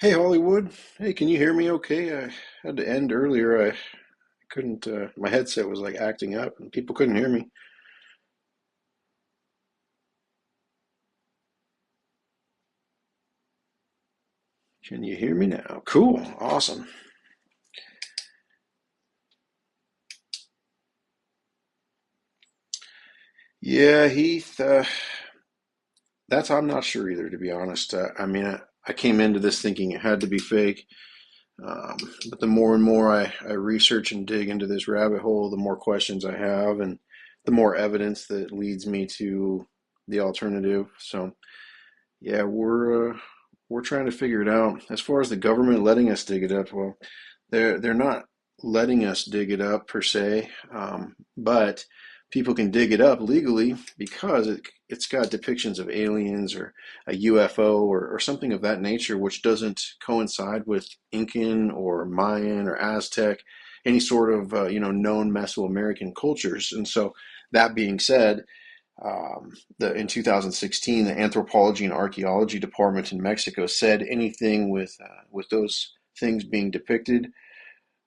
Hey Hollywood, hey, can you hear me okay? I had to end earlier. I couldn't, my headset was like acting up and people couldn't hear me. Can you hear me now? Cool, awesome. Yeah, Heath, I'm not sure either, to be honest. I came into this thinking it had to be fake, um, but the more and more I research and dig into this rabbit hole, the more questions I have and the more evidence that leads me to the alternative. So, yeah, we're trying to figure it out. As far as the government letting us dig it up, well, they're not letting us dig it up per se, but people can dig it up legally because it's got depictions of aliens or a UFO or something of that nature, which doesn't coincide with Incan or Mayan or Aztec, any sort of known Mesoamerican cultures. And so, that being said, in 2016, the Anthropology and Archaeology Department in Mexico said anything with those things being depicted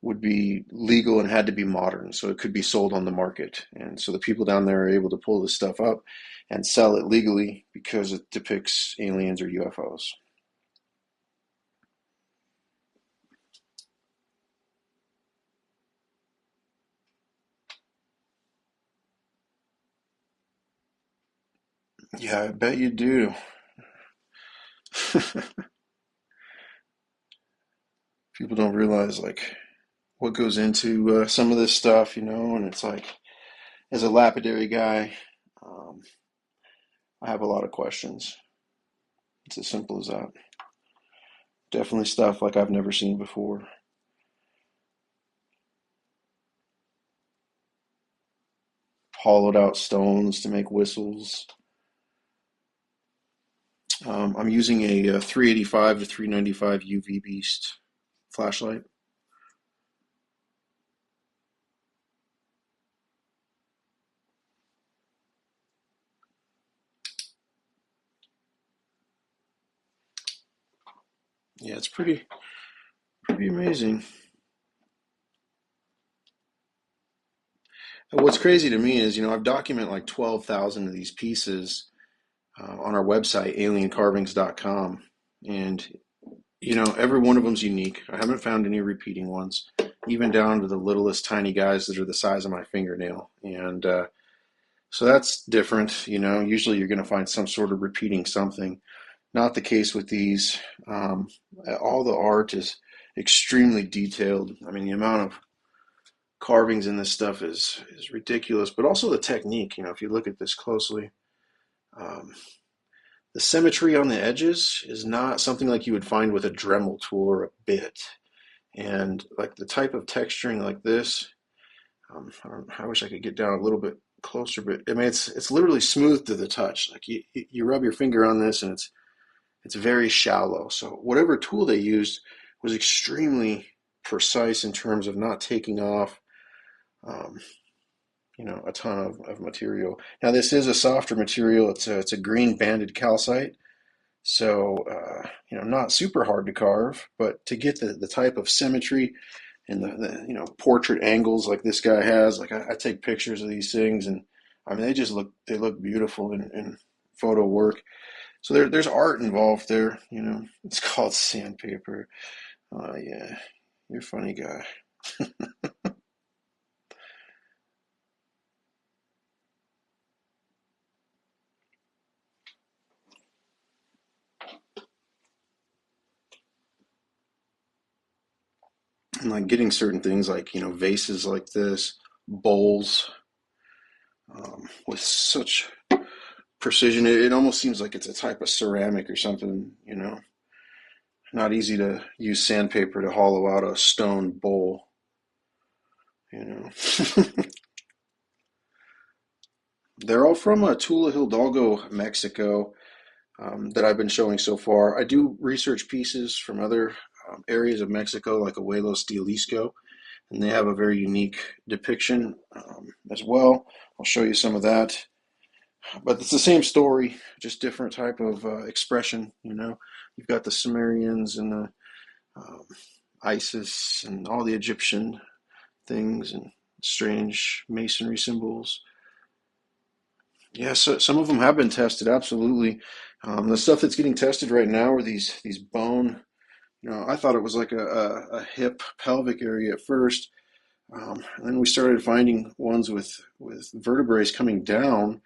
would be legal and had to be modern, so it could be sold on the market. And so the people down there are able to pull this stuff up and sell it legally because it depicts aliens or UFOs. Yeah, I bet you do. People don't realize like what goes into some of this stuff, and it's like as a lapidary guy, um, I have a lot of questions. It's as simple as that. Definitely stuff like I've never seen before. Hollowed out stones to make whistles. I'm using a 385 to 395 UV Beast flashlight. Yeah, it's pretty amazing. And what's crazy to me is, I've documented like 12,000 of these pieces on our website, aliencarvings.com. And, every one of them's unique. I haven't found any repeating ones, even down to the littlest tiny guys that are the size of my fingernail. And so that's different. Usually you're going to find some sort of repeating something. Not the case with these. Um, all the art is extremely detailed. I mean, the amount of carvings in this stuff is ridiculous, but also the technique. If you look at this closely, um, the symmetry on the edges is not something like you would find with a Dremel tool or a bit. And like the type of texturing like this, I wish I could get down a little bit closer, but I mean it's literally smooth to the touch. Like you rub your finger on this and it's very shallow. So whatever tool they used was extremely precise in terms of not taking off um, a ton of material. Now this is a softer material. It's a green banded calcite. So not super hard to carve, but to get the type of symmetry and the portrait angles like this guy has, like I take pictures of these things and I mean they look beautiful in photo work. So there's art involved there. It's called sandpaper. Yeah, you're a funny guy. And like getting certain things like vases like this, bowls, with such precision. It almost seems like it's a type of ceramic or something. Not easy to use sandpaper to hollow out a stone bowl. You know, they're all from Tula, Hidalgo, Mexico. That I've been showing so far. I do research pieces from other areas of Mexico, like Ojuelos, Jalisco, and they have a very unique depiction as well. I'll show you some of that. But it's the same story, just different type of expression. You've got the Sumerians and the um, Isis and all the Egyptian things and strange masonry symbols. Yeah, so some of them have been tested, absolutely. The stuff that's getting tested right now are these bone. I thought it was like a hip pelvic area at first, and then we started finding ones with vertebrae coming down.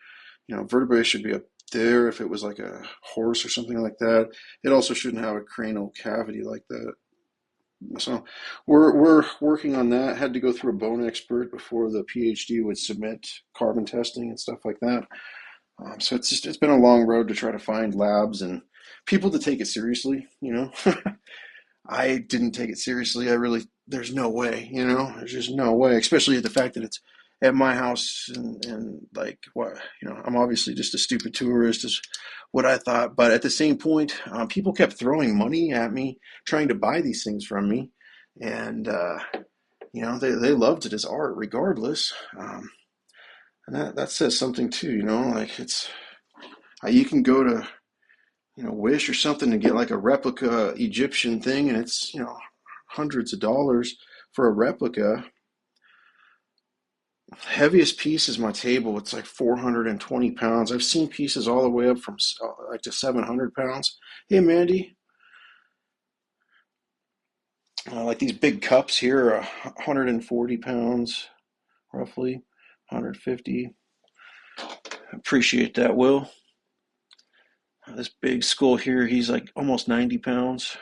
Vertebrae should be up there if it was like a horse or something like that. It also shouldn't have a cranial cavity like that. So we're working on that. Had to go through a bone expert before the PhD would submit carbon testing and stuff like that. So it's been a long road to try to find labs and people to take it seriously. I didn't take it seriously. There's no way, there's just no way, especially the fact that it's at my house and like, what, I'm obviously just a stupid tourist, is what I thought. But at the same point, people kept throwing money at me, trying to buy these things from me. And, they loved it as art regardless. And that says something too, like you can go to, Wish or something to get like a replica Egyptian thing, and it's, hundreds of dollars for a replica. Heaviest piece is my table. It's like 420 pounds. I've seen pieces all the way up from like to 700 pounds. Hey, Mandy, like these big cups here are 140 pounds, roughly 150. Appreciate that, Will. This big skull here, he's like almost 90 pounds.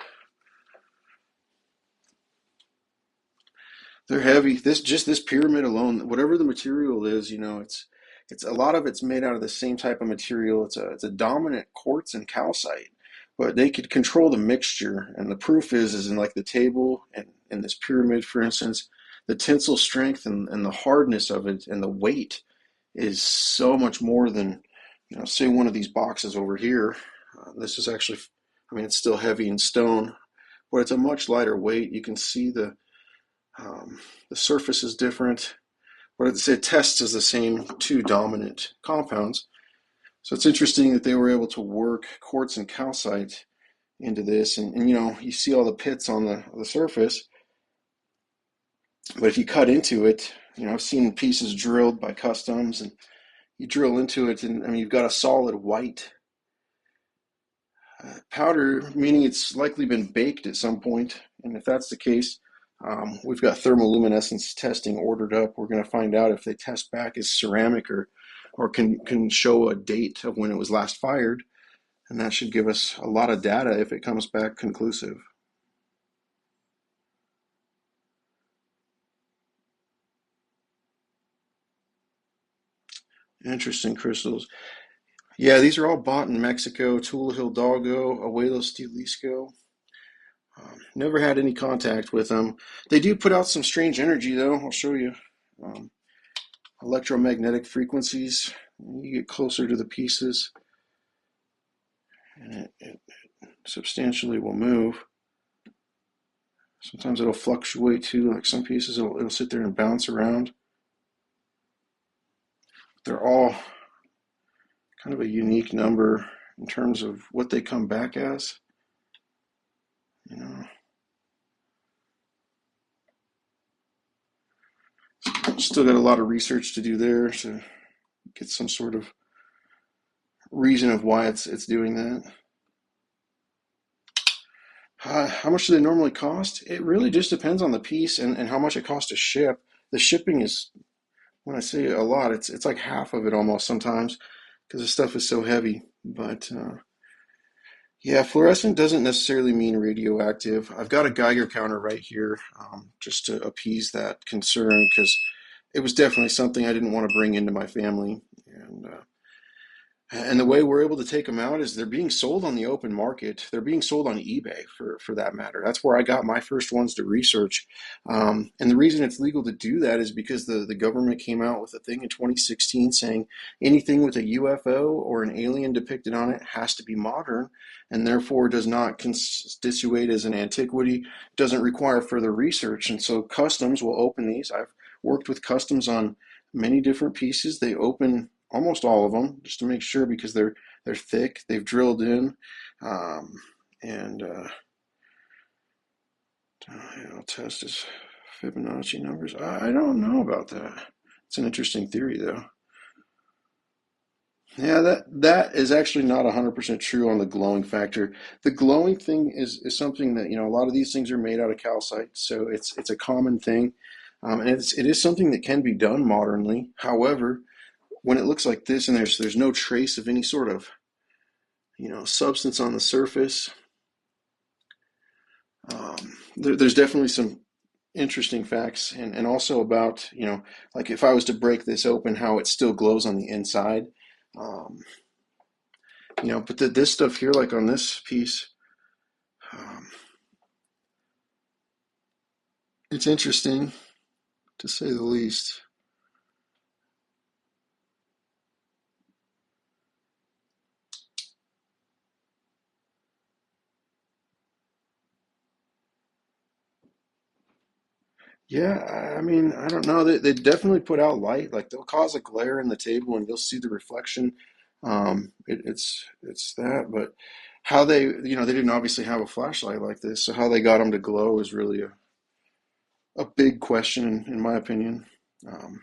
They're heavy. This pyramid alone, whatever the material is, it's a lot of it's made out of the same type of material. It's a dominant quartz and calcite, but they could control the mixture. And the proof is in like the table and in this pyramid, for instance, the tensile strength and the hardness of it and the weight is so much more than, say one of these boxes over here. This is actually, I mean, it's still heavy in stone, but it's a much lighter weight. You can see the surface is different, but it tests as the same two dominant compounds. So it's interesting that they were able to work quartz and calcite into this, and you see all the pits on the surface, but if you cut into it, I've seen pieces drilled by customs, and you drill into it, and I mean you've got a solid white powder, meaning it's likely been baked at some point. And if that's the case, we've got thermoluminescence testing ordered up. We're going to find out if they test back as ceramic or can show a date of when it was last fired. And that should give us a lot of data if it comes back conclusive. Interesting crystals. Yeah, these are all bought in Mexico, Tula, Hidalgo, Ojuelos, Jalisco. Never had any contact with them. They do put out some strange energy, though. I'll show you. Um, Electromagnetic frequencies. You get closer to the pieces, and it substantially will move. Sometimes it'll fluctuate too. Like some pieces, it'll sit there and bounce around. They're all kind of a unique number in terms of what they come back as. You know, still got a lot of research to do there to get some sort of reason of why it's doing that. How much do they normally cost? It really just depends on the piece and how much it costs to ship. The shipping is, when I say a lot, it's like half of it almost sometimes because the stuff is so heavy. But yeah, fluorescent doesn't necessarily mean radioactive. I've got a Geiger counter right here, just to appease that concern because it was definitely something I didn't want to bring into my family. And the way we're able to take them out is they're being sold on the open market. They're being sold on eBay, for that matter. That's where I got my first ones to research. And the reason it's legal to do that is because the government came out with a thing in 2016 saying anything with a UFO or an alien depicted on it has to be modern and therefore does not constitute as an antiquity, doesn't require further research. And so customs will open these. I've worked with customs on many different pieces. They open almost all of them just to make sure because they're thick. They've drilled in, and I'll test his Fibonacci numbers. I don't know about that. It's an interesting theory, though. Yeah, that is actually not 100% true on the glowing factor. The glowing thing is something that, a lot of these things are made out of calcite, so it's a common thing. And it is something that can be done modernly. However, when it looks like this and there's no trace of any sort of, substance on the surface, there's definitely some interesting facts and also about, like if I was to break this open, how it still glows on the inside. Um, but this stuff here, like on this piece, um, it's interesting to say the least. Yeah, I mean, I don't know. They definitely put out light. Like they'll cause a glare in the table, and you'll see the reflection. It's that, but how they didn't obviously have a flashlight like this, so how they got them to glow is really a big question, in my opinion. Um,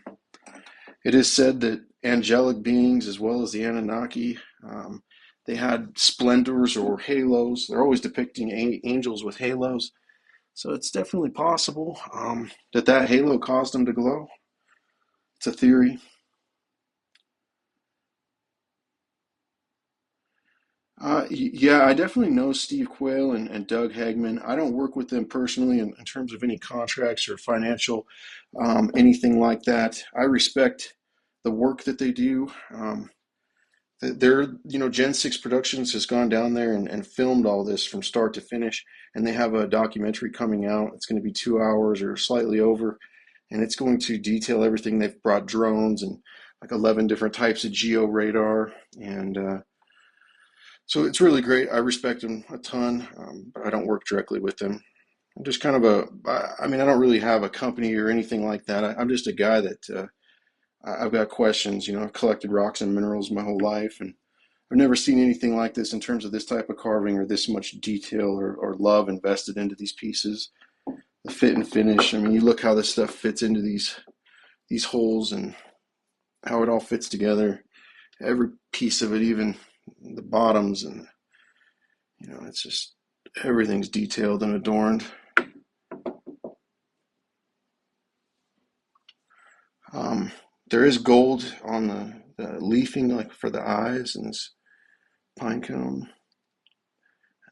it is said that angelic beings, as well as the Anunnaki, they had splendors or halos. They're always depicting angels with halos. So it's definitely possible that halo caused them to glow. It's a theory. Yeah, I definitely know Steve Quayle and Doug Hagman. I don't work with them personally in terms of any contracts or financial anything like that. I respect the work that they do. Their, Gen 6 Productions has gone down there and filmed all this from start to finish, and they have a documentary coming out. It's going to be 2 hours or slightly over, and it's going to detail everything. They've brought drones and like 11 different types of geo radar, and so it's really great. I respect them a ton, but I don't work directly with them. I'm just kind of I mean, I don't really have a company or anything like that. I'm just a guy that I've got questions. I've collected rocks and minerals my whole life, and I've never seen anything like this in terms of this type of carving or this much detail or love invested into these pieces. The fit and finish. I mean, you look how this stuff fits into these holes and how it all fits together. Every piece of it, even the bottoms, and it's just everything's detailed and adorned. Um, there is gold on the leafing, like for the eyes and this pine cone.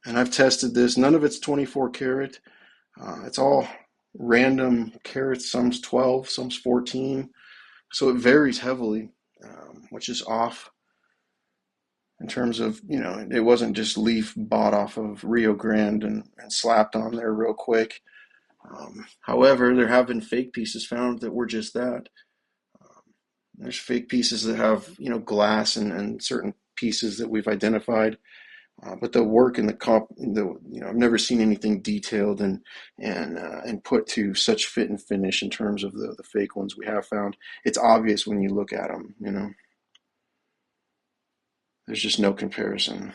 And I've tested this. None of it's 24 karat. It's all random carats. Some's 12, some's 14. So it varies heavily, which is off in terms of, it wasn't just leaf bought off of Rio Grande and slapped on there real quick. However, there have been fake pieces found that were just that. There's fake pieces that have, glass and certain pieces that we've identified. But the work and I've never seen anything detailed and put to such fit and finish in terms of the fake ones we have found. It's obvious when you look at them, there's just no comparison.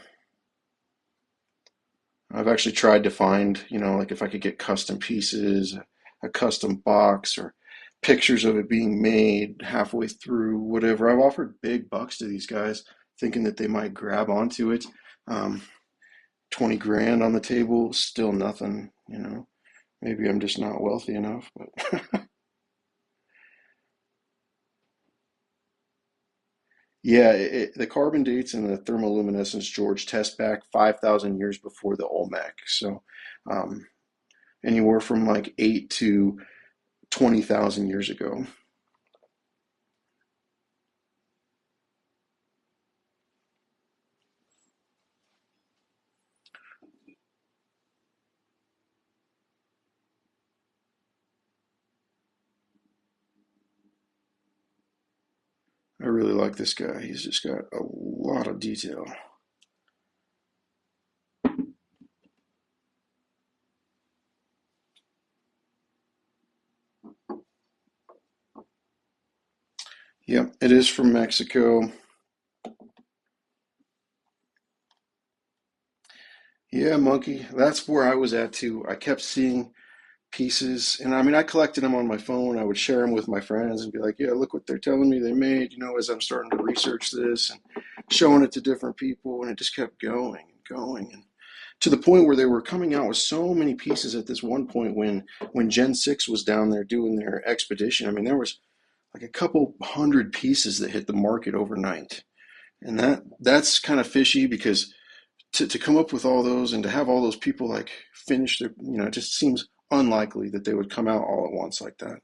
I've actually tried to find, like if I could get custom pieces, a custom box, or pictures of it being made halfway through, whatever. I've offered big bucks to these guys, thinking that they might grab onto it. Um, 20 grand on the table, still nothing. Maybe I'm just not wealthy enough, but yeah, the carbon dates and the thermoluminescence, George, test back 5,000 years before the Olmec. So um, anywhere from like 8 to 20,000 years ago. I really like this guy. He's just got a lot of detail. Yep, it is from Mexico. Yeah, monkey. That's where I was at too. I kept seeing pieces. And I mean, I collected them on my phone. I would share them with my friends and be like, yeah, look what they're telling me they made, as I'm starting to research this and showing it to different people. And it just kept going and going. And to the point where they were coming out with so many pieces at this one point when Gen 6 was down there doing their expedition. I mean, there was like a couple hundred pieces that hit the market overnight. And that's kind of fishy because to come up with all those and to have all those people like finish their, it just seems unlikely that they would come out all at once like that.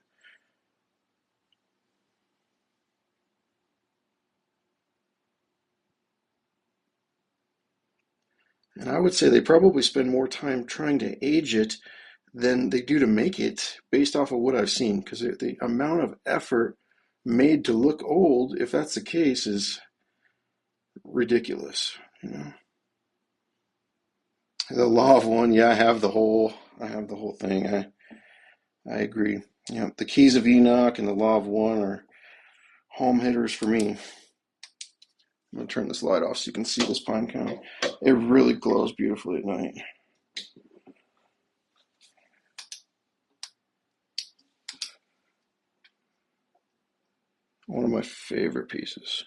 And I would say they probably spend more time trying to age it than they do to make it based off of what I've seen. Because the amount of effort made to look old, if that's the case, is ridiculous. The law of one, yeah, I have the whole thing. I agree. The keys of Enoch and the law of one are home hitters for me. I'm gonna turn this light off so you can see this pine cone. It really glows beautifully at night. One of my favorite pieces.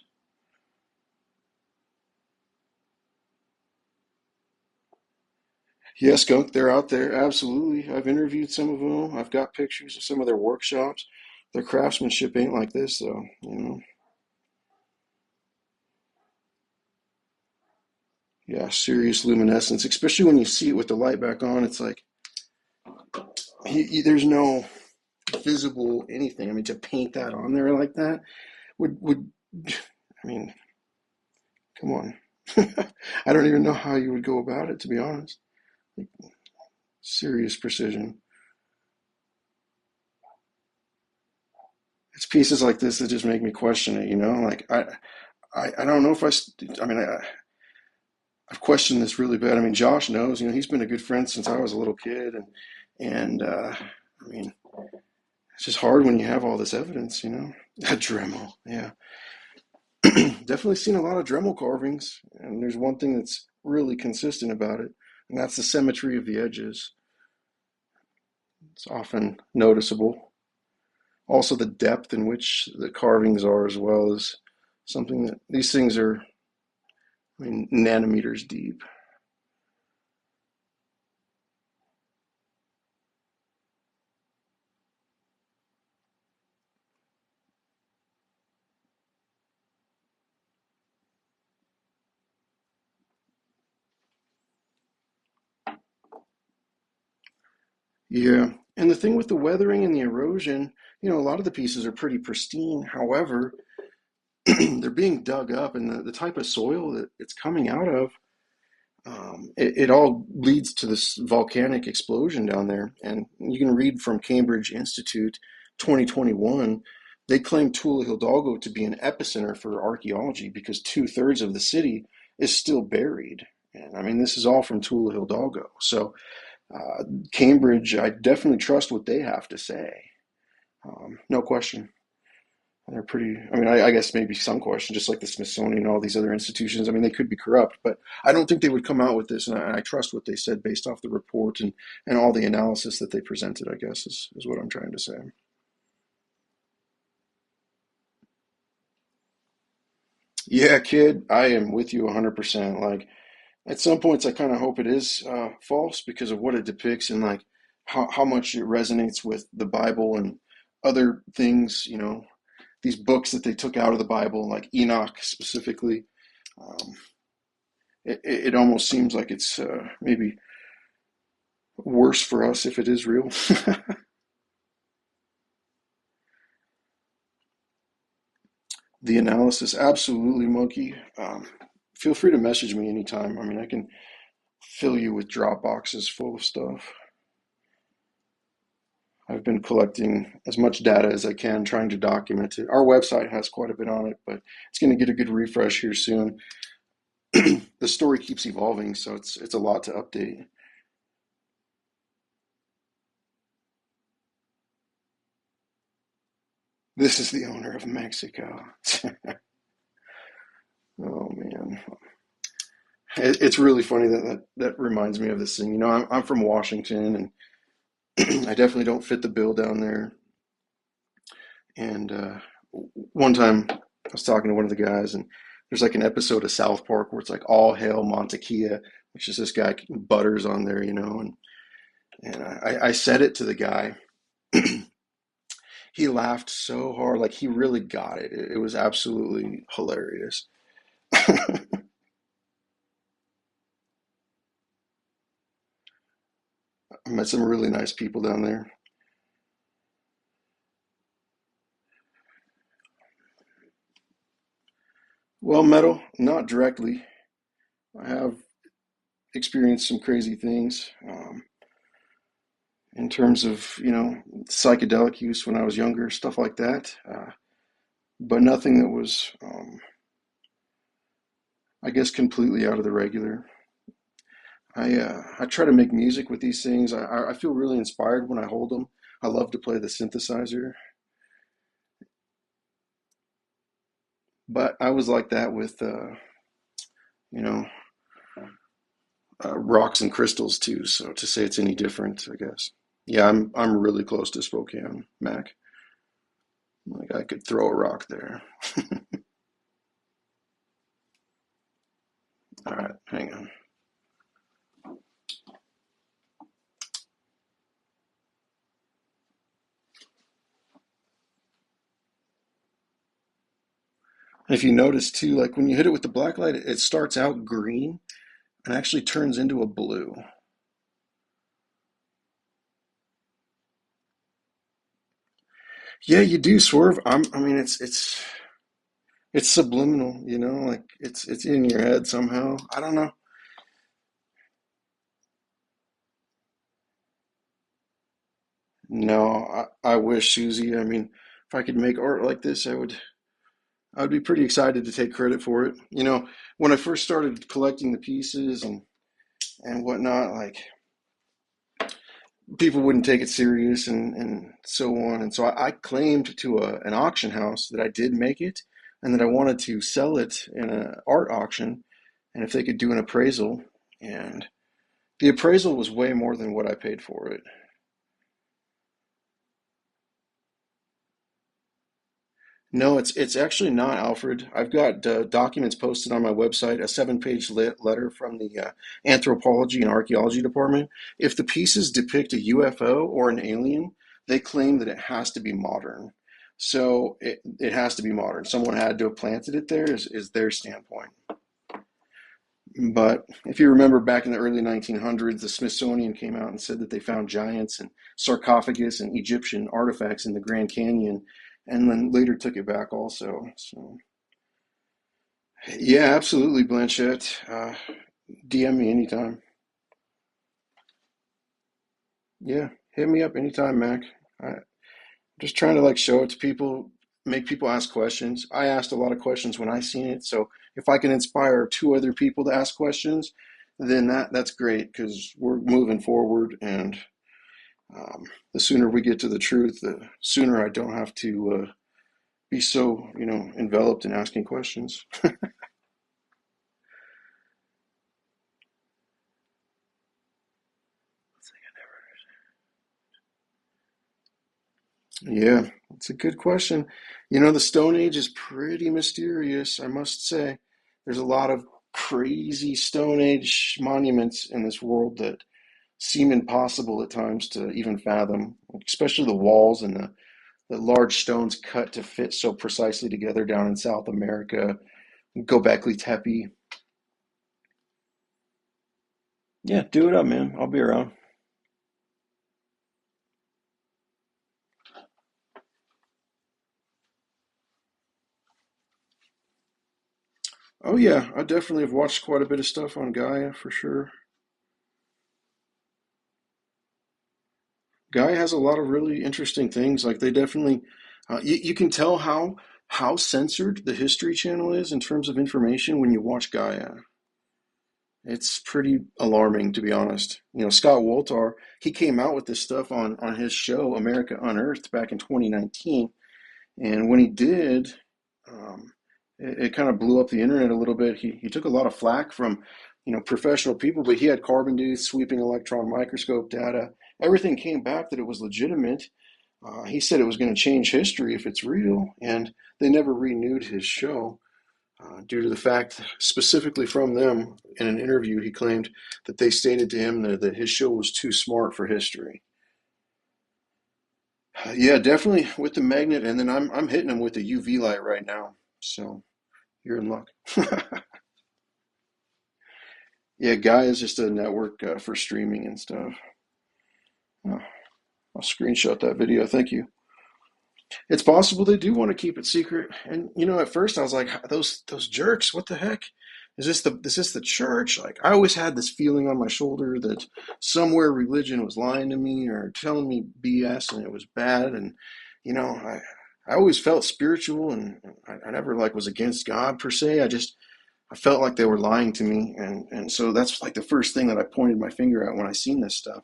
Yes, skunk, they're out there. Absolutely. I've interviewed some of them. I've got pictures of some of their workshops. Their craftsmanship ain't like this, though. Yeah, serious luminescence, especially when you see it with the light back on. It's like there's no visible anything. I mean, to paint that on there like that would I mean, come on. I don't even know how you would go about it, to be honest. Like, serious precision. It's pieces like this that just make me question it. Like I don't know if I mean, I've questioned this really bad. I mean, Josh knows, he's been a good friend since I was a little kid. And I mean, it's just hard when you have all this evidence. A Dremel, yeah. Definitely seen a lot of Dremel carvings, and there's one thing that's really consistent about it, and that's the symmetry of the edges. It's often noticeable. Also, the depth in which the carvings are, as well, as something that these things are, I mean, nanometers deep. Yeah. And the thing with the weathering and the erosion, a lot of the pieces are pretty pristine. However, they're being dug up, and the type of soil that it's coming out of, it all leads to this volcanic explosion down there. And you can read from Cambridge Institute 2021, they claim Tula Hidalgo to be an epicenter for archaeology because two-thirds of the city is still buried. And I mean, this is all from Tula Hidalgo. So, Cambridge, I definitely trust what they have to say. No question. They're pretty, I mean, I guess maybe some question, just like the Smithsonian and all these other institutions. I mean, they could be corrupt, but I don't think they would come out with this. And I trust what they said based off the report and all the analysis that they presented, I guess, is what I'm trying to say. Yeah, kid, I am with you 100%. Like, at some points, I kind of hope it is false because of what it depicts and like how much it resonates with the Bible and other things, these books that they took out of the Bible, like Enoch specifically. Um, it almost seems like it's maybe worse for us if it is real. The analysis, absolutely, Monkey. Feel free to message me anytime. I mean, I can fill you with drop boxes full of stuff. I've been collecting as much data as I can, trying to document it. Our website has quite a bit on it, but it's going to get a good refresh here soon. The story keeps evolving, so it's a lot to update. This is the owner of Mexico. Oh man, it's really funny that reminds me of this thing. I'm from Washington, and I definitely don't fit the bill down there. And one time I was talking to one of the guys, and there's like an episode of South Park where it's like all hail Montekia, which is this guy Butters on there, and I said it to the guy. He laughed so hard, like he really got it. It was absolutely hilarious. I met some really nice people down there. Well, metal, not directly. I have experienced some crazy things in terms of, psychedelic use when I was younger, stuff like that. But nothing that was, I guess, completely out of the regular. I try to make music with these things. I feel really inspired when I hold them. I love to play the synthesizer, but I was like that with, you know, rocks and crystals too. So to say it's any different, I guess. Yeah, I'm really close to Spokane, Mac. Like I could throw a rock there. All right, hang on. And if you notice too, like when you hit it with the black light, it starts out green and actually turns into a blue. Yeah, you do swerve. I mean, it's subliminal, like it's in your head somehow. I don't know. No, I wish, Susie. I mean, if I could make art like this, I would be pretty excited to take credit for it. When I first started collecting the pieces and whatnot, like people wouldn't take it serious and so on. And so I claimed to an auction house that I did make it and that I wanted to sell it in an art auction and if they could do an appraisal. And the appraisal was way more than what I paid for it. No, it's actually not, Alfred. I've got documents posted on my website, a seven-page letter from the Anthropology and Archaeology Department. If the pieces depict a UFO or an alien, they claim that it has to be modern. So it has to be modern. Someone had to have planted it there, is their standpoint. But if you remember back in the early 1900s, the Smithsonian came out and said that they found giants and sarcophagus and Egyptian artifacts in the Grand Canyon, and then later took it back also. So, yeah, absolutely, Blanchette. DM me anytime. Yeah, hit me up anytime, Mac. I'm just trying to like show it to people, make people ask questions. I asked a lot of questions when I seen it, so if I can inspire two other people to ask questions, then that's great because we're moving forward and the sooner we get to the truth, the sooner I don't have to be so, enveloped in asking questions. Yeah, it's a good question. The Stone Age is pretty mysterious, I must say. There's a lot of crazy Stone Age monuments in this world that seem impossible at times to even fathom, especially the walls and the large stones cut to fit so precisely together down in South America. Gobekli Tepe. Yeah, do it up, man. I'll be around. Oh yeah, I definitely have watched quite a bit of stuff on Gaia for sure. Gaia has a lot of really interesting things. Like they definitely, you can tell how censored the History Channel is in terms of information when you watch Gaia. It's pretty alarming, to be honest. Scott Woltar, he came out with this stuff on his show America Unearthed back in 2019, and when he did, it kind of blew up the internet a little bit. He took a lot of flack from professional people, but he had carbon dating, sweeping electron microscope data. everything came back that it was legitimate. He said it was going to change history if it's real, and they never renewed his show due to the fact, specifically from them, in an interview, he claimed that they stated to him that his show was too smart for history. Yeah, definitely with the magnet, and then I'm hitting him with the UV light right now, so you're in luck. Yeah, Guy is just a network for streaming and stuff. Oh, I'll screenshot that video. Thank you. It's possible they do want to keep it secret. And at first I was like, those jerks, what the heck? Is this the church? Like I always had this feeling on my shoulder that somewhere religion was lying to me or telling me BS and it was bad. And I always felt spiritual and I never like was against God per se. I felt like they were lying to me and so that's like the first thing that I pointed my finger at when I seen this stuff.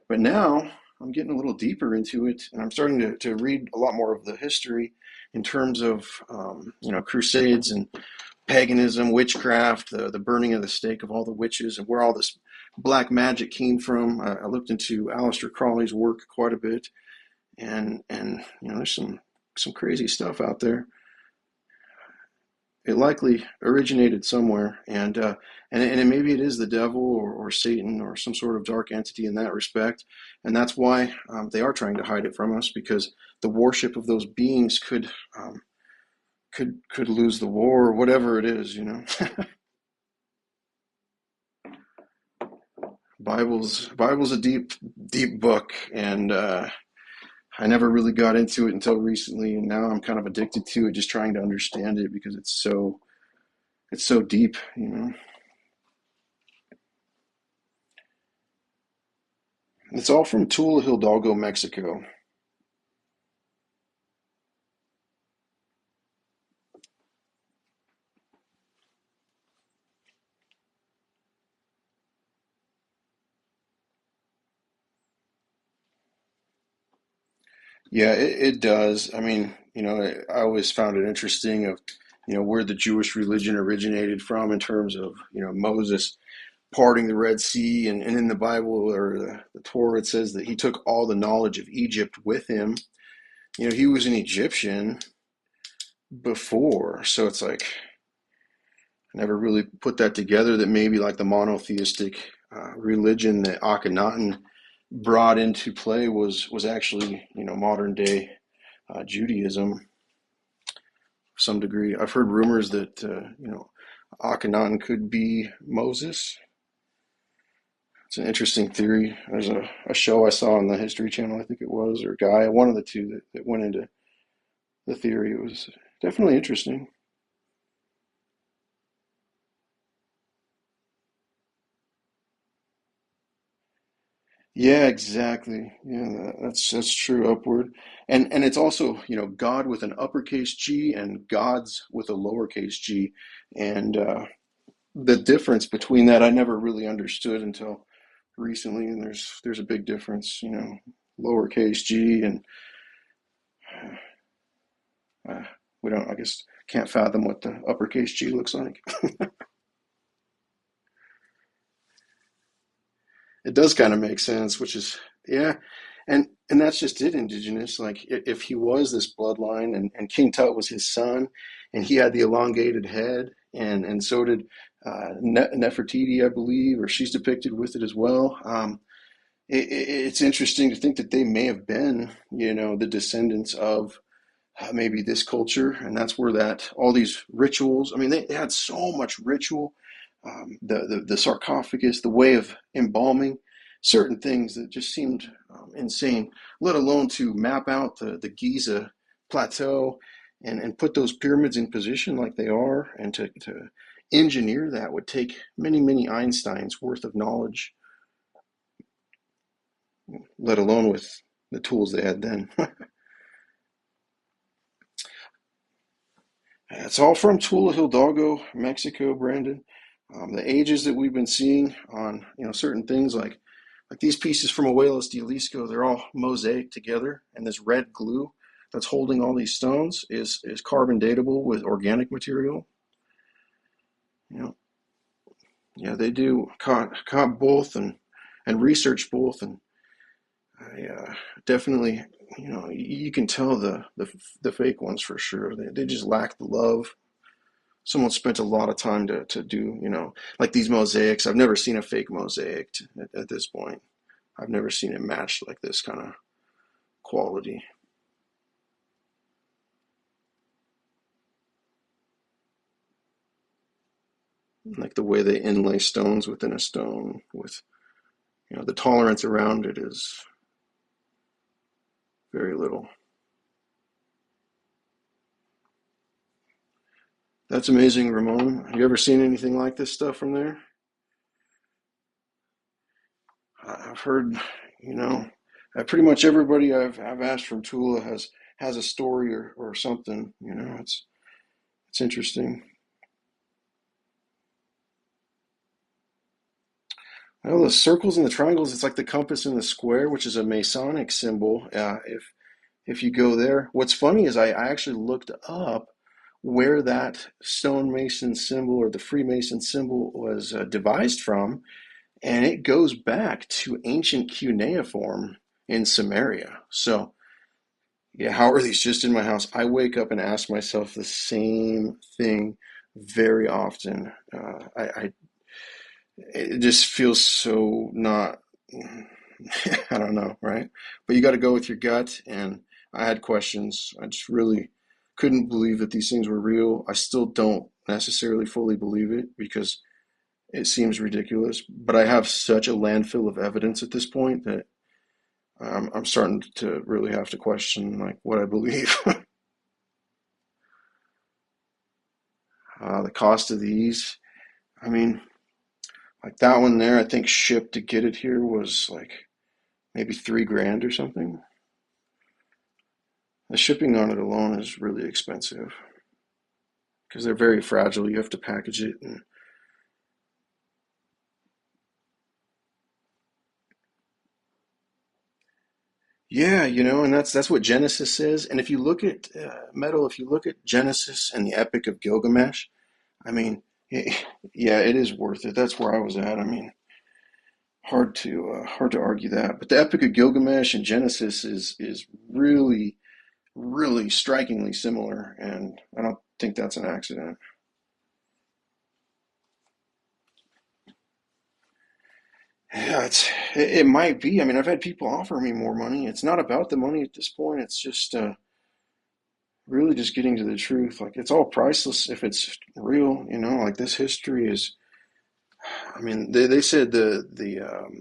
But now I'm getting a little deeper into it, and I'm starting to read a lot more of the history in terms of, crusades and paganism, witchcraft, the burning of the stake of all the witches, and where all this black magic came from. I looked into Aleister Crowley's work quite a bit, and there's some crazy stuff out there. It likely originated somewhere, and maybe it is the devil or Satan or some sort of dark entity in that respect, and that's why they are trying to hide it from us because the worship of those beings could lose the war or whatever it is. Bible's a deep book, and I never really got into it until recently, and now I'm kind of addicted to it, just trying to understand it because it's so deep. It's all from Tula, Hidalgo, Mexico. Yeah, it does. I mean, I always found it interesting of, where the Jewish religion originated from in terms of, Moses parting the Red Sea, and in the Bible or the Torah, it says that he took all the knowledge of Egypt with him. He was an Egyptian before, so it's like I never really put that together that maybe like the monotheistic religion that Akhenaten brought into play was actually modern day Judaism to some degree. I've heard rumors that Akhenaten could be Moses. It's an interesting theory. There's a show I saw on the History Channel, I think it was, or Guy, one of the two that went into the theory. It was definitely interesting. Yeah, exactly. Yeah, that's true. Upward, and it's also God with an uppercase G and gods with a lowercase G, and the difference between that I never really understood until recently. And there's a big difference, lowercase G and uh, we don't, I guess, can't fathom what the uppercase G looks like. It does kind of make sense, which is yeah, and that's just it. Indigenous, like if he was this bloodline, and King Tut was his son, and he had the elongated head, and so did Nefertiti, I believe, or she's depicted with it as well. It's interesting to think that they may have been, the descendants of maybe this culture, and that's where that all these rituals. I mean, they had so much ritual, the sarcophagus, the way of embalming, certain things that just seemed insane. Let alone to map out the Giza plateau and put those pyramids in position like they are, and to engineer that would take many many Einsteins worth of knowledge, let alone with the tools they had then. It's all from Tula, Hidalgo, Mexico, Brandon. The ages that we've been seeing on certain things like these pieces from Ojuelos, Jalisco, they're all mosaic together, and this red glue that's holding all these stones is carbon datable with organic material. You know, yeah, they do caught both and research both, and I definitely, you can tell the fake ones for sure. They just lack the love. Someone spent a lot of time to do, like these mosaics. I've never seen a fake mosaic at this point. I've never seen it matched like this kind of quality. Like the way they inlay stones within a stone with, the tolerance around it is very little. That's amazing, Ramon. Have you ever seen anything like this stuff from there? I've heard, you know, pretty much everybody I've asked from Tula has a story or something. It's interesting. Well, the circles and the triangles, it's like the compass and the square, which is a Masonic symbol. If you go there, what's funny is I actually looked up where that stonemason symbol or the Freemason symbol was devised from, and it goes back to ancient cuneiform in Samaria. So, yeah, how are these just in my house? I wake up and ask myself the same thing very often. It just feels so not, I don't know, right? But you got to go with your gut. And I had questions. I just really couldn't believe that these things were real. I still don't necessarily fully believe it because it seems ridiculous. But I have such a landfill of evidence at this point that I'm starting to really have to question like what I believe. The cost of these, I mean, like that one there, I think shipped to get it here was like maybe 3 grand or something. The shipping on it alone is really expensive because they're very fragile. You have to package it, and yeah, and that's what Genesis says. And if you look at metal, if you look at Genesis and the Epic of Gilgamesh, I mean, yeah, it is worth it. That's where I was at. I mean, hard to argue that. But the Epic of Gilgamesh and Genesis is really really strikingly similar, and I don't think that's an accident. Yeah, it might be. I mean, I've had people offer me more money. It's not about the money at this point. It's just really just getting to the truth. Like it's all priceless if it's real. Like this history is. I mean, they said the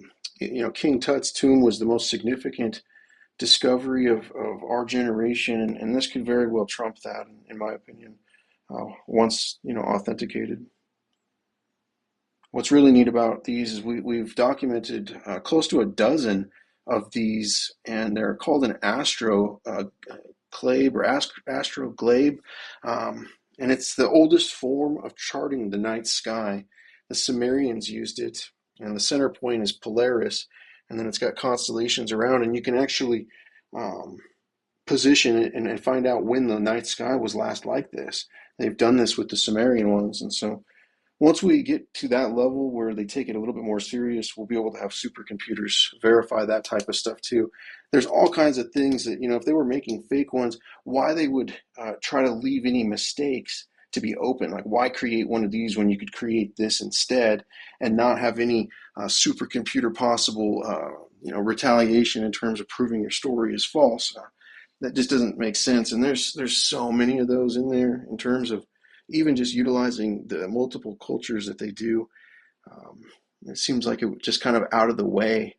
King Tut's tomb was the most significant discovery of our generation, and this could very well trump that, in my opinion, once authenticated. What's really neat about these is we've documented close to a dozen of these, and they're called an clave or astroglabe, and it's the oldest form of charting the night sky. The Sumerians used it, and the center point is Polaris, and then it's got constellations around, and you can actually um, position it and find out when the night sky was last like this. They've done this with the Sumerian ones, and so once we get to that level where they take it a little bit more serious, we'll be able to have supercomputers verify that type of stuff too. There's all kinds of things that, if they were making fake ones, why they would try to leave any mistakes to be open. Like, why create one of these when you could create this instead and not have any supercomputer possible, retaliation in terms of proving your story is false? That just doesn't make sense. And there's so many of those in there in terms of even just utilizing the multiple cultures that they do. Um, it seems like it just kind of out of the way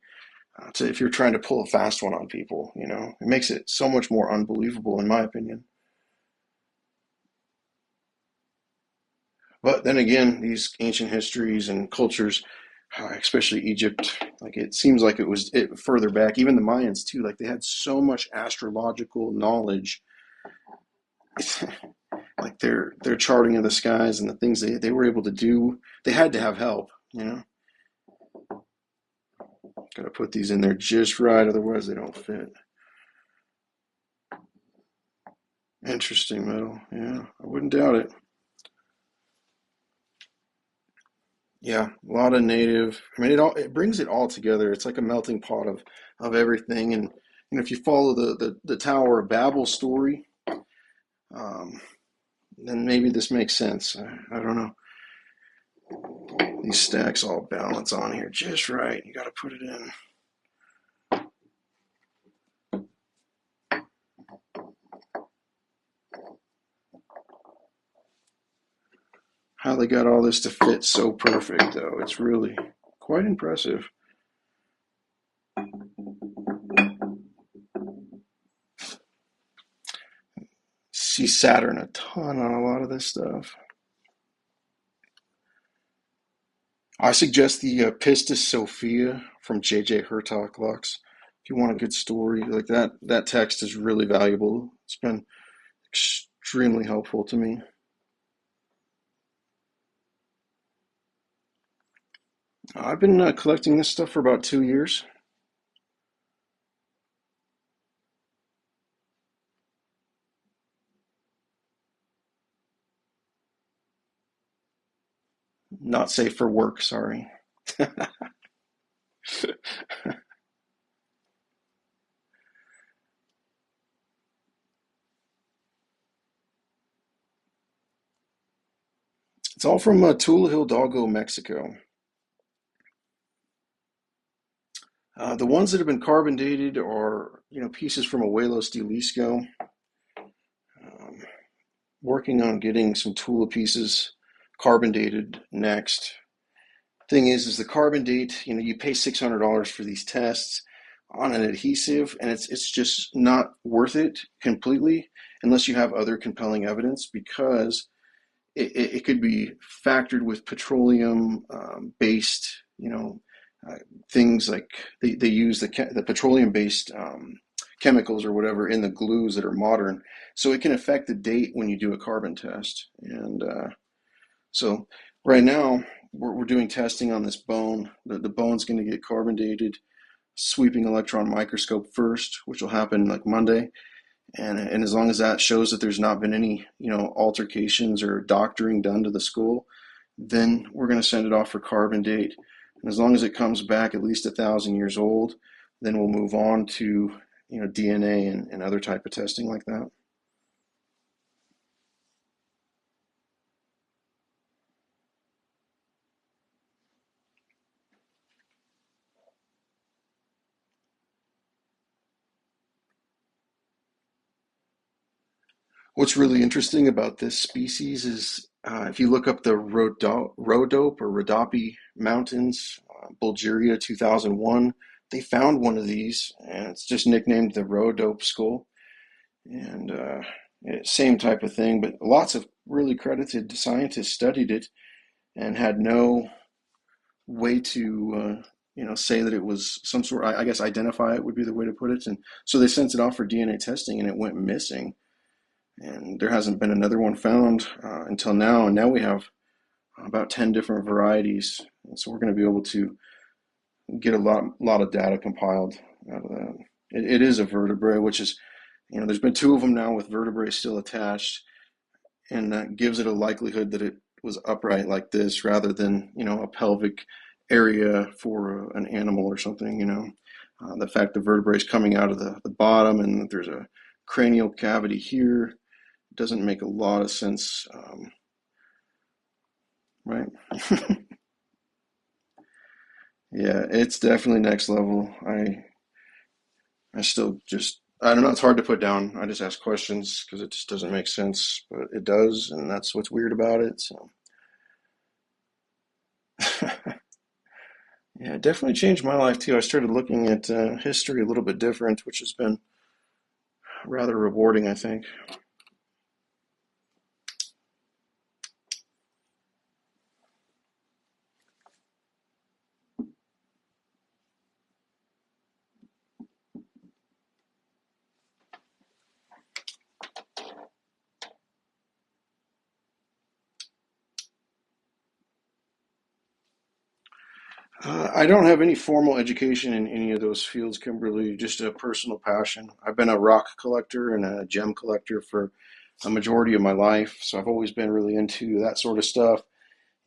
if you're trying to pull a fast one on people. It makes it so much more unbelievable, in my opinion. But then again, these ancient histories and cultures, especially Egypt, like it seems like it further back. Even the Mayans too, like they had so much astrological knowledge. Like their charting of the skies and the things they were able to do, they had to have help. Gotta put these in there just right, otherwise they don't fit. Interesting metal. Yeah, I wouldn't doubt it. Yeah, a lot of native. I mean, it brings it all together. It's like a melting pot of everything. And if you follow the Tower of Babel story, um, then maybe this makes sense. I don't know. These stacks all balance on here just right. You got to put it in. How they got all this to fit so perfect, though. It's really quite impressive. See Saturn a ton on a lot of this stuff. I suggest the Pistis Sophia from J.J. Hertoglux. If you want a good story like that, that text is really valuable. It's been extremely helpful to me. I've been collecting this stuff for about 2 years. Not safe for work, sorry. It's all from Tula, Hidalgo, Mexico. The ones that have been carbon dated are, pieces from Ojuelos, Jalisco. Um, Working on getting some Tula pieces carbon dated next. Thing is the carbon date, you pay $600 for these tests on an adhesive, and it's just not worth it completely unless you have other compelling evidence, because it could be factored with petroleum based, uh, things like they use the petroleum based chemicals or whatever in the glues that are modern, so it can affect the date when you do a carbon test. And so right now we're doing testing on this bone. The bone's going to get carbon dated, sweeping electron microscope first, which will happen like Monday. And as long as that shows that there's not been any, altercations or doctoring done to the skull, then we're going to send it off for carbon date. And as long as it comes back at least 1,000 years old, then we'll move on to, DNA and other type of testing like that. What's really interesting about this species is if you look up the Rhodope or Rhodope Mountains, Bulgaria 2001, they found one of these, and it's just nicknamed the Rhodope skull. And same type of thing, but lots of really credited scientists studied it and had no way to, say that it was some sort. I guess identify it would be the way to put it. And so they sent it off for DNA testing, and it went missing. And there hasn't been another one found until now. And now we have about 10 different varieties. And so we're going to be able to get a lot of data compiled out of that. It is a vertebrae, which is, there's been two of them now with vertebrae still attached, and that gives it a likelihood that it was upright like this rather than, a pelvic area for an animal or something. The fact the vertebrae is coming out of the bottom and there's a cranial cavity here doesn't make a lot of sense, right? Yeah, it's definitely next level. I still just, I don't know, it's hard to put down. I just ask questions because it just doesn't make sense, but it does, and that's what's weird about it. So, yeah, it definitely changed my life too. I started looking at history a little bit different, which has been rather rewarding, I think. I don't have any formal education in any of those fields, Kimberly, just a personal passion. I've been a rock collector and a gem collector for a majority of my life, so I've always been really into that sort of stuff.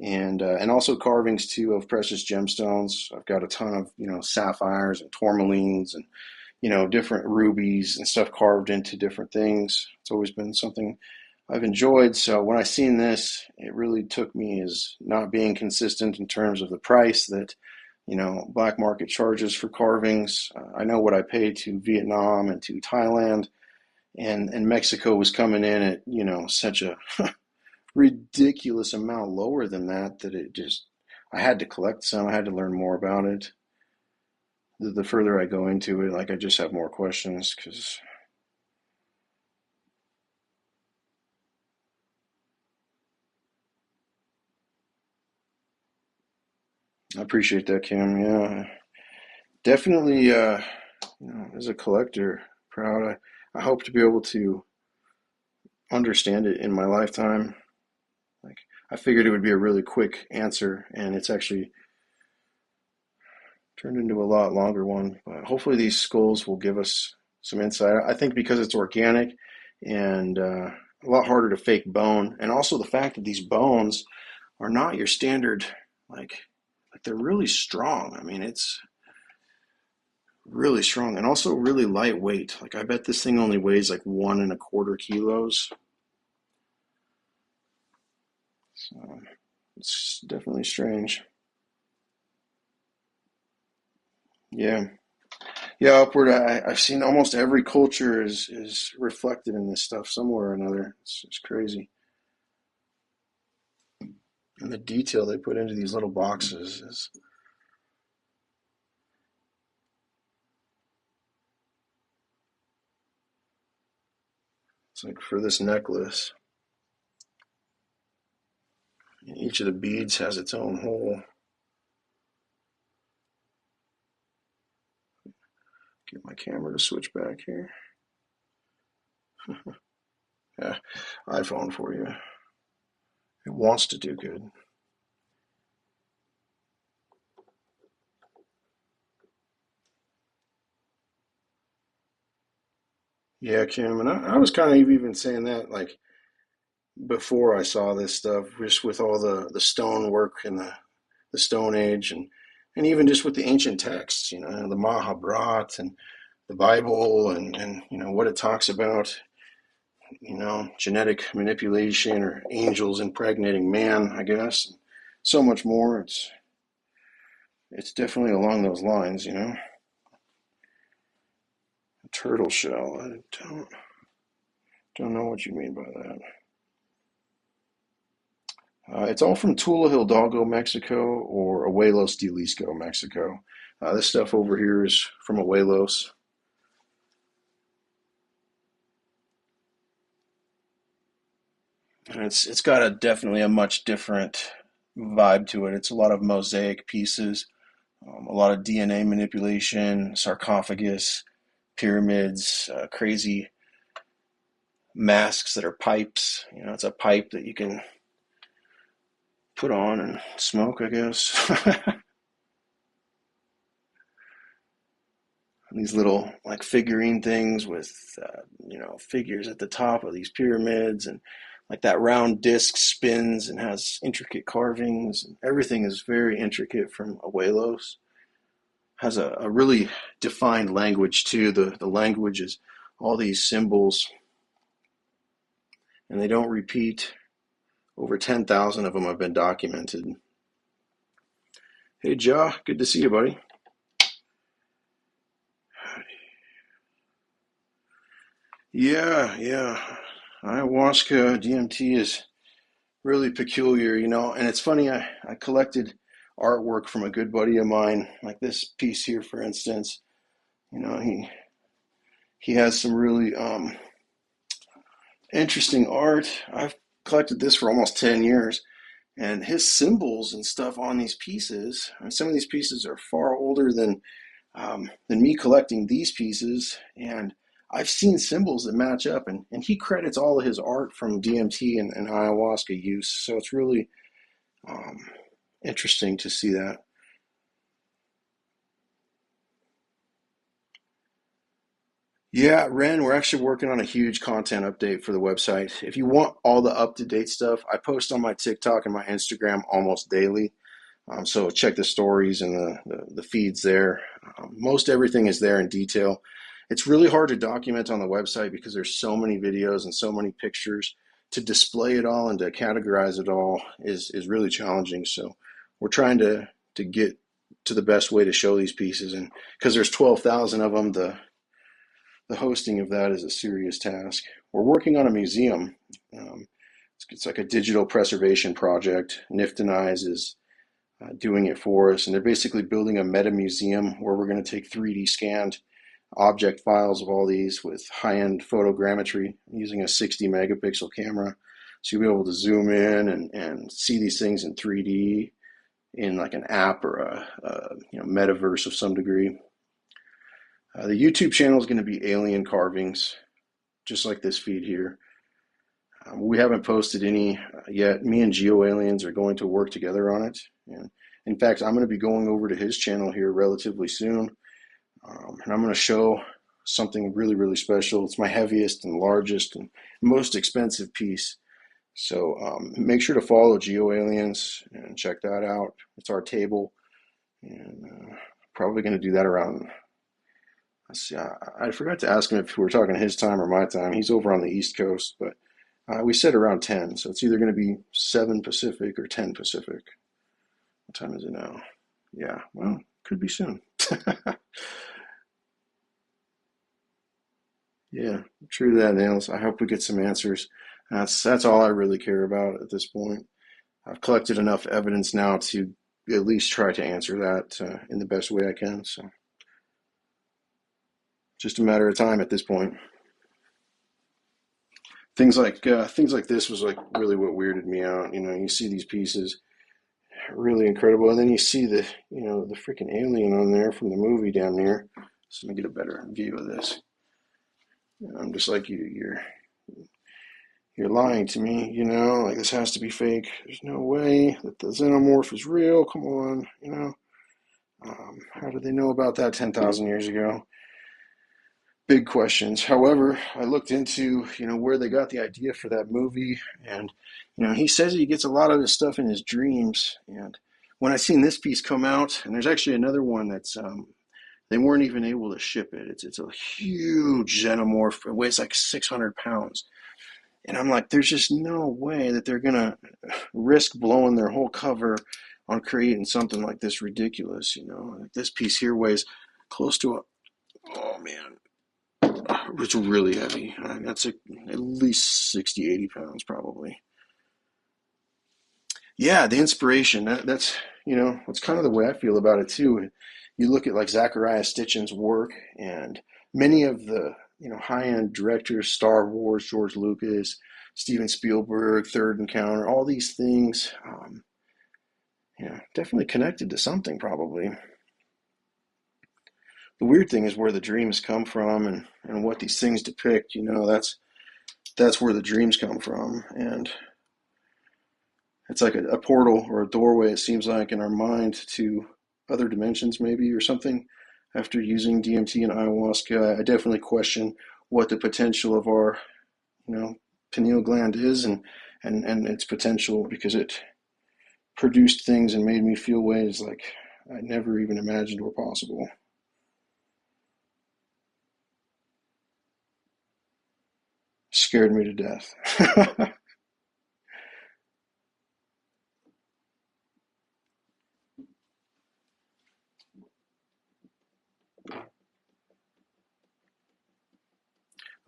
and also carvings too of precious gemstones. I've got a ton of sapphires and tourmalines and different rubies and stuff carved into different things. It's always been something I've enjoyed. So when I seen this, it really took me as not being consistent in terms of the price that black market charges for carvings. I know what I paid to Vietnam and to Thailand, and Mexico was coming in at such a ridiculous amount lower than that it just, I had to collect some. I had to learn more about it. The further I go into it, like, I just have more questions because I appreciate that, Kim. Yeah, definitely. As a collector, proud. I hope to be able to understand it in my lifetime. Like, I figured it would be a really quick answer, and it's actually turned into a lot longer one. But hopefully, these skulls will give us some insight. I think because it's organic and a lot harder to fake bone, and also the fact that these bones are not your standard, like they're really strong. I mean, it's really strong and also really lightweight. Like, I bet this thing only weighs like 1.25 kilos. So it's definitely strange. Yeah. Yeah, upward. I've seen almost every culture is reflected in this stuff somewhere or another. It's crazy. And the detail they put into these little boxes is, it's like for this necklace, each of the beads has its own hole. Get my camera to switch back here. Yeah, iPhone for you. It wants to do good. Yeah, Kim, and I was kind of even saying that, like, before I saw this stuff, just with all the stone work and the Stone Age, and even just with the ancient texts, the Mahabharata and the Bible, and what it talks about, genetic manipulation or angels impregnating man, I guess, and so much more. It's definitely along those lines. A turtle shell. I don't know what you mean by that. It's all from Tula, Hidalgo, Mexico, or Ojuelos, Jalisco, Mexico. This stuff over here is from Ojuelos. And it's got definitely a much different vibe to it. It's a lot of mosaic pieces, a lot of DNA manipulation, sarcophagus, pyramids, crazy masks that are pipes. It's a pipe that you can put on and smoke, I guess. These little like figurine things with figures at the top of these pyramids, and like that round disc spins and has intricate carvings, and everything is very intricate from Abuelos. Has a really defined language too. The language is all these symbols, and they don't repeat. Over 10,000 of them have been documented. Hey, Ja, good to see you, buddy. Yeah, yeah. Ayahuasca DMT is really peculiar, and it's funny. I collected artwork from a good buddy of mine, like this piece here, for instance. He has some really interesting art. I've collected this for almost 10 years, and his symbols and stuff on these pieces. And some of these pieces are far older than me collecting these pieces, and I've seen symbols that match up, and he credits all of his art from DMT and ayahuasca use. So it's really um, interesting to see that. Yeah, Ren, we're actually working on a huge content update for the website. If you want all the up-to-date stuff, I post on my TikTok and my Instagram almost daily. So check the stories and the feeds there. Most everything is there in detail. It's really hard to document on the website because there's so many videos and so many pictures. To display it all and to categorize it all is really challenging. So we're trying to get to the best way to show these pieces. And because there's 12,000 of them, the hosting of that is a serious task. We're working on a museum. It's like a digital preservation project. Niftenize is doing it for us, and they're basically building a meta museum where we're going to take 3D scanned object files of all these with high-end photogrammetry using a 60 megapixel camera. So you'll be able to zoom in and see these things in 3D in like an app or a metaverse of some degree. The YouTube channel is going to be Aliencarvings, just like this feed here. We haven't posted any yet. Me and Geo Aliens are going to work together on it. And in fact, I'm going to be going over to his channel here relatively soon. And I'm going to show something really, really special. It's my heaviest and largest and most expensive piece. So make sure to follow Geo Aliens and check that out. It's our table. And probably going to do that around. Let's see, I forgot to ask him if we were talking his time or my time. He's over on the East Coast, but we said around 10, so it's either going to be 7 Pacific or 10 Pacific. What time is it now? Yeah, well, could be soon. Yeah, true that, Nails. I hope we get some answers. That's all I really care about at this point. I've collected enough evidence now to at least try to answer that in the best way I can. So just a matter of time at this point. Things like this was like really what weirded me out. You see these pieces, really incredible, and then you see the freaking alien on there from the movie down there. So let me get a better view of this. I'm just like you're lying to me. Like this has to be fake. There's no way that the xenomorph is real. Come on. How did they know about that 10,000 years ago? Big questions. However, I looked into, where they got the idea for that movie, and, he says he gets a lot of his stuff in his dreams. And when I seen this piece come out, and there's actually another one that's, they weren't even able to ship it. It's a huge xenomorph. It weighs like 600 pounds. And I'm like, there's just no way that they're gonna risk blowing their whole cover on creating something like this ridiculous. Like this piece here weighs close to oh man, it's really heavy. That's at least 60, 80 pounds probably. Yeah, the inspiration. That's kind of the way I feel about it too. You look at like Zachariah Stitchin's work and many of the, high-end directors, Star Wars, George Lucas, Steven Spielberg, Third Encounter, all these things, definitely connected to something probably. The weird thing is where the dreams come from and what these things depict, that's where the dreams come from. And it's like a portal or a doorway, it seems like, in our mind to other dimensions, maybe, or something. After using DMT and ayahuasca, I definitely question what the potential of our, pineal gland is and its potential because it produced things and made me feel ways like I never even imagined were possible. Scared me to death.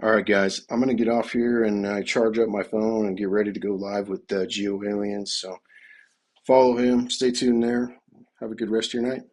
All right, guys, I'm going to get off here and charge up my phone and get ready to go live with Geo Aliens. So follow him, stay tuned there. Have a good rest of your night.